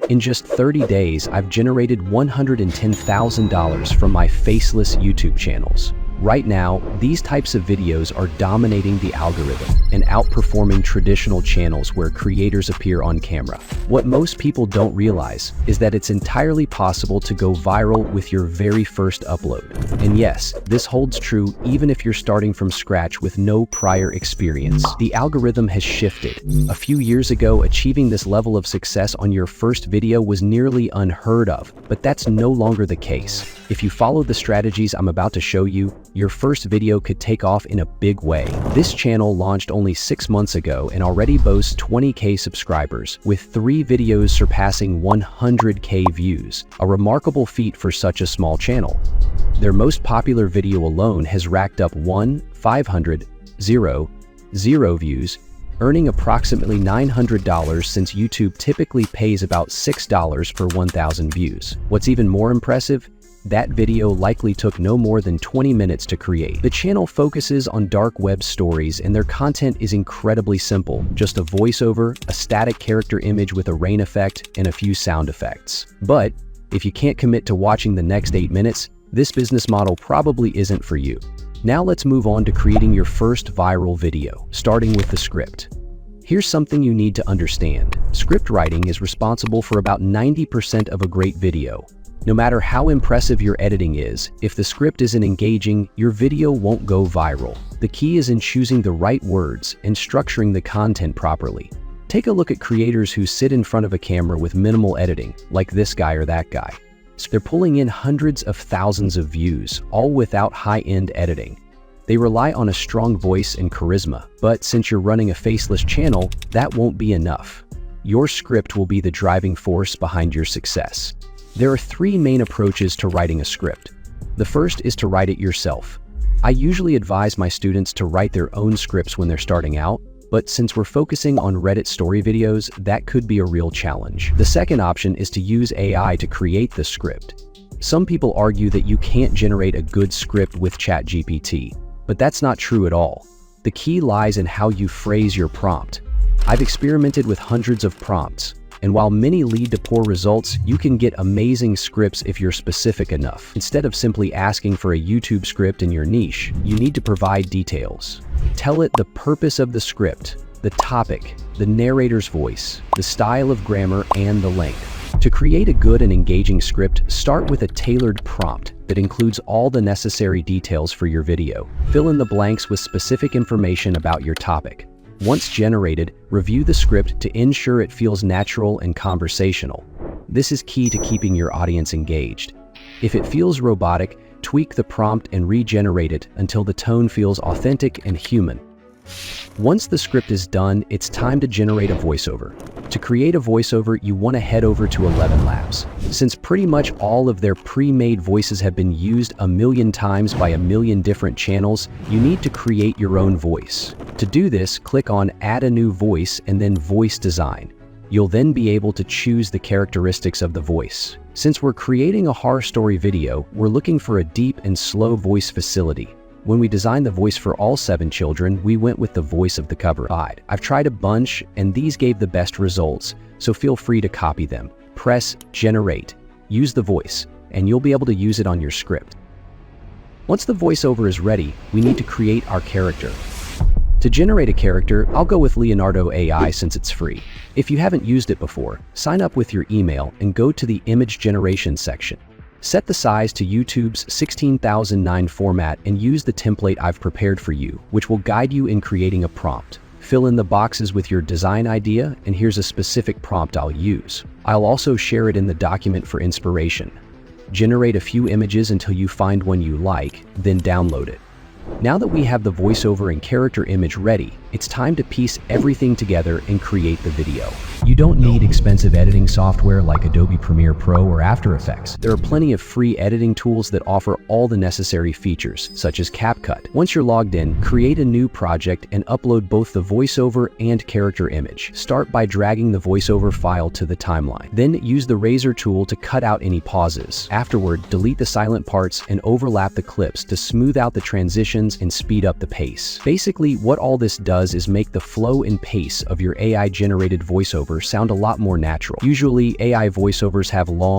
In just 30 days, I've generated $110,000 from my faceless YouTube channels. Right now, these types of videos are dominating the algorithm and outperforming traditional channels where creators appear on camera. What most people don't realize is that it's entirely possible to go viral with your very first upload. And yes, this holds true even if you're starting from scratch with no prior experience. The algorithm has shifted. A few years ago, achieving this level of success on your first video was nearly unheard of, but that's no longer the case. If you follow the strategies I'm about to show you, your first video could take off in a big way. This channel launched only 6 months ago and already boasts 20K subscribers, with 3 videos surpassing 100K views, a remarkable feat for such a small channel. Their most popular video alone has racked up 500,000 views, earning approximately $900 since YouTube typically pays about $6 for 1,000 views. What's even more impressive? That video likely took no more than 20 minutes to create. The channel focuses on dark web stories and their content is incredibly simple. Just a voiceover, a static character image with a rain effect, and a few sound effects. But if you can't commit to watching the next 8 minutes, this business model probably isn't for you. Now let's move on to creating your first viral video, starting with the script. Here's something you need to understand. Script writing is responsible for about 90% of a great video. No matter how impressive your editing is, if the script isn't engaging, your video won't go viral. The key is in choosing the right words and structuring the content properly. Take a look at creators who sit in front of a camera with minimal editing, like this guy or that guy. They're pulling in hundreds of thousands of views, all without high-end editing. They rely on a strong voice and charisma, but since you're running a faceless channel, that won't be enough. Your script will be the driving force behind your success. There are 3 main approaches to writing a script. The first is to write it yourself. I usually advise my students to write their own scripts when they're starting out, but since we're focusing on Reddit story videos, that could be a real challenge. The second option is to use AI to create the script. Some people argue that you can't generate a good script with ChatGPT, but that's not true at all. The key lies in how you phrase your prompt. I've experimented with hundreds of prompts, and while many lead to poor results, you can get amazing scripts if you're specific enough. Instead of simply asking for a YouTube script in your niche, you need to provide details. Tell it the purpose of the script, the topic, the narrator's voice, the style of grammar, and the length. To create a good and engaging script, start with a tailored prompt that includes all the necessary details for your video. Fill in the blanks with specific information about your topic. Once generated, review the script to ensure it feels natural and conversational. This is key to keeping your audience engaged. If it feels robotic, tweak the prompt and regenerate it until the tone feels authentic and human. Once the script is done, it's time to generate a voiceover. To create a voiceover, you want to head over to ElevenLabs. Since pretty much all of their pre-made voices have been used a million times by a million different channels, you need to create your own voice. To do this, click on Add a New Voice and then Voice Design. You'll then be able to choose the characteristics of the voice. Since we're creating a horror story video, we're looking for a deep and slow voice facility. When we designed the voice for all 7 children, we went with the voice of the cover. I've tried a bunch, and these gave the best results, so feel free to copy them. Press Generate, use the voice, and you'll be able to use it on your script. Once the voiceover is ready, we need to create our character. To generate a character, I'll go with Leonardo AI since it's free. If you haven't used it before, sign up with your email and go to the image generation section. Set the size to YouTube's 16,009 format and use the template I've prepared for you, which will guide you in creating a prompt. Fill in the boxes with your design idea, and here's a specific prompt I'll use. I'll also share it in the document for inspiration. Generate a few images until you find one you like, then download it. Now that we have the voiceover and character image ready, it's time to piece everything together and create the video. You don't need expensive editing software like Adobe Premiere Pro or After Effects. There are plenty of free editing tools that offer all the necessary features, such as CapCut. Once you're logged in, create a new project and upload both the voiceover and character image. Start by dragging the voiceover file to the timeline. Then use the razor tool to cut out any pauses. Afterward, delete the silent parts and overlap the clips to smooth out the transitions transitions and speed up the pace. Basically, what all this does is make the flow and pace of your AI-generated voiceover sound a lot more natural. Usually, AI voiceovers have long,